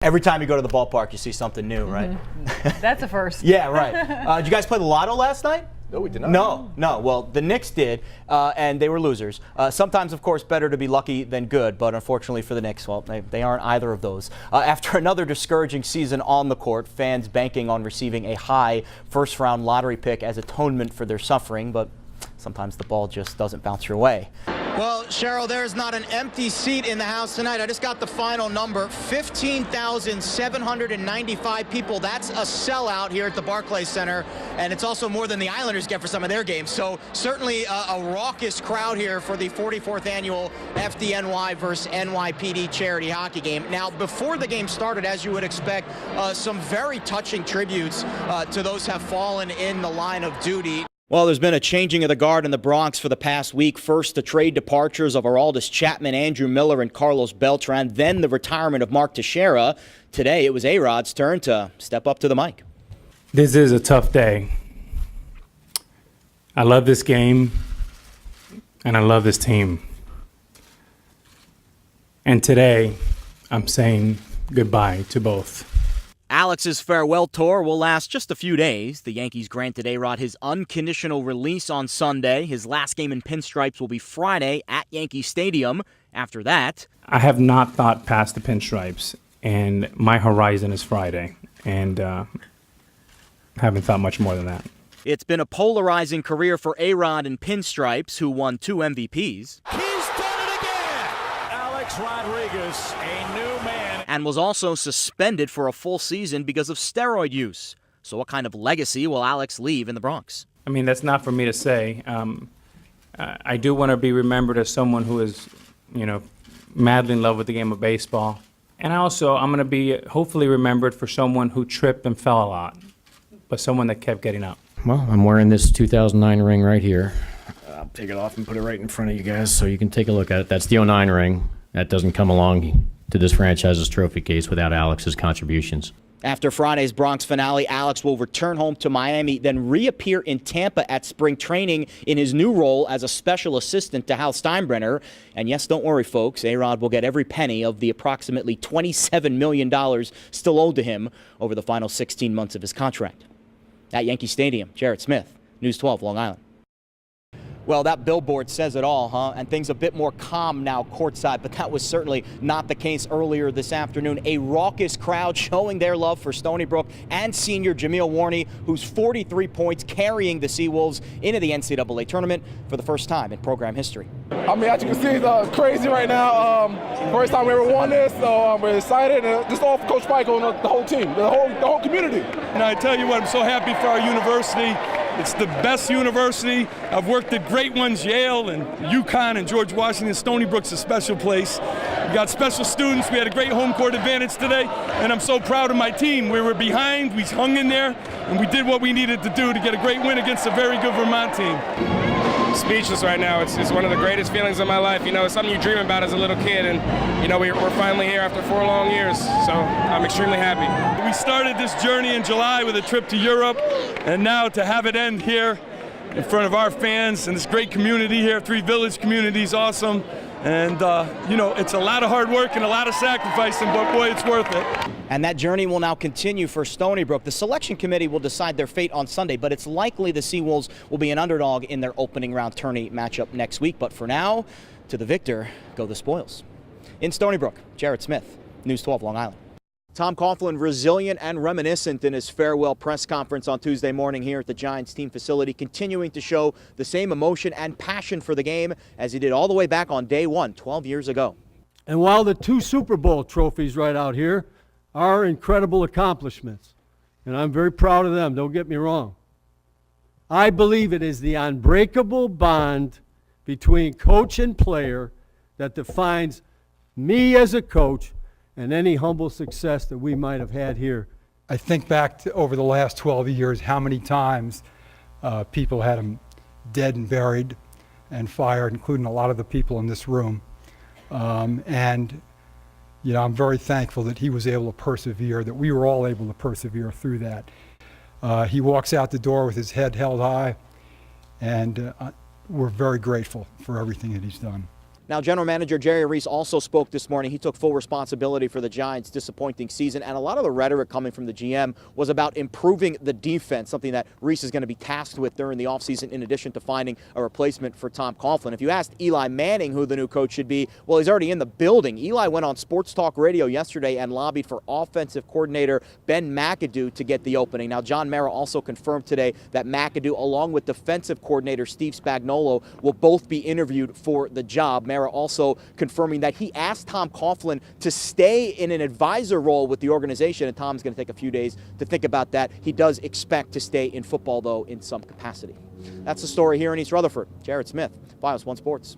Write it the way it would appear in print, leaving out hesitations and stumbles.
Every time you go to the ballpark, you see something new, right? Mm-hmm. That's a first. Yeah, right. Did you guys play the lotto last night? No, we did not. No. Well, the Knicks did, and they were losers. Sometimes, of course, better to be lucky than good, but unfortunately for the Knicks, well, they aren't either of those. After another discouraging season on the court, fans banking on receiving a high first-round lottery pick as atonement for their suffering, but sometimes the ball just doesn't bounce your way. Well, Cheryl, there's not an empty seat in the house tonight. I just got the final number, 15,795 people. That's a sellout here at the Barclays Center, and it's also more than the Islanders get for some of their games. So certainly a raucous crowd here for the 44th annual FDNY versus NYPD charity hockey game. Now, before the game started, as you would expect, some very touching tributes to those who have fallen in the line of duty. Well, there's been a changing of the guard in the Bronx for the past week. First, the trade departures of Aroldis Chapman, Andrew Miller, and Carlos Beltran. Then the retirement of Mark Teixeira. Today, it was A-Rod's turn to step up to the mic. This is a tough day. I love this game, and I love this team. And today, I'm saying goodbye to both. Alex's farewell tour will last just a few days. The Yankees granted A-Rod his unconditional release on Sunday. His last game in pinstripes will be Friday at Yankee Stadium. After that, I have not thought past the pinstripes, and my horizon is Friday, and haven't thought much more than that. it's been a polarizing career for A-Rod in pinstripes, who won 2 MVPs. He's done it again! Alex Rodriguez, a new man. And was also suspended for a full season because of steroid use. So what kind of legacy will Alex leave in the Bronx? I mean, that's not for me to say. I do want to be remembered as someone who is, madly in love with the game of baseball. And I'm going to be hopefully remembered for someone who tripped and fell a lot, but someone that kept getting up. Well, I'm wearing this 2009 ring right here. I'll take it off and put it right in front of you guys so you can take a look at it. That's the 09 ring. That doesn't come along to this franchise's trophy case without Alex's contributions. After Friday's Bronx finale, Alex will return home to Miami, then reappear in Tampa at spring training in his new role as a special assistant to Hal Steinbrenner. And yes, don't worry, folks, A-Rod will get every penny of the approximately $27 million still owed to him over the final 16 months of his contract. At Yankee Stadium, Jared Smith, News 12, Long Island. Well, that billboard says it all, huh? And things a bit more calm now courtside, but that was certainly not the case earlier this afternoon. A raucous crowd showing their love for Stony Brook and senior Jameel Warney, who's 43 points carrying the Seawolves into the NCAA tournament for the first time in program history. I mean, as you can see, it's crazy right now. First time we ever won this, so we're excited. And just all for Coach Michael and the whole team, the whole community. And I tell you what, I'm so happy for our university. It's the best university. I've worked at great ones, Yale and UConn and George Washington. Stony Brook's a special place. We got special students. We had a great home court advantage today, and I'm so proud of my team. We were behind, we hung in there, and we did what we needed to do to get a great win against a very good Vermont team. Speechless right now. It's one of the greatest feelings of my life. It's something you dream about as a little kid, and we're finally here after 4 long years, so I'm extremely happy. We started this journey in July with a trip to Europe, and now to have it end here in front of our fans and this great community here, Three Village community is awesome. And, it's a lot of hard work and a lot of sacrificing, but boy, it's worth it. And that journey will now continue for Stony Brook. The selection committee will decide their fate on Sunday, but it's likely the Seawolves will be an underdog in their opening round tourney matchup next week. But for now, to the victor go the spoils. In Stony Brook, Jared Smith, News 12, Long Island. Tom Coughlin resilient and reminiscent in his farewell press conference on Tuesday morning here at the Giants team facility, continuing to show the same emotion and passion for the game as he did all the way back on day 1, 12 years ago. And while the 2 Super Bowl trophies right out here are incredible accomplishments, and I'm very proud of them, don't get me wrong, I believe it is the unbreakable bond between coach and player that defines me as a coach and any humble success that we might have had here. I think back to over the last 12 years, how many times people had him dead and buried and fired, including a lot of the people in this room. I'm very thankful that he was able to persevere, that we were all able to persevere through that. He walks out the door with his head held high, and we're very grateful for everything that he's done. Now, General Manager Jerry Reese also spoke this morning. He took full responsibility for the Giants' disappointing season, and a lot of the rhetoric coming from the GM was about improving the defense, something that Reese is going to be tasked with during the offseason in addition to finding a replacement for Tom Coughlin. If you asked Eli Manning who the new coach should be, well, he's already in the building. Eli went on Sports Talk Radio yesterday and lobbied for offensive coordinator Ben McAdoo to get the opening. Now, John Mara also confirmed today that McAdoo, along with defensive coordinator Steve Spagnuolo, will both be interviewed for the job. Mara also confirming that he asked Tom Coughlin to stay in an advisor role with the organization, and Tom's going to take a few days to think about that. He does expect to stay in football, though, in some capacity. That's the story here in East Rutherford. Jared Smith, Files 1 Sports.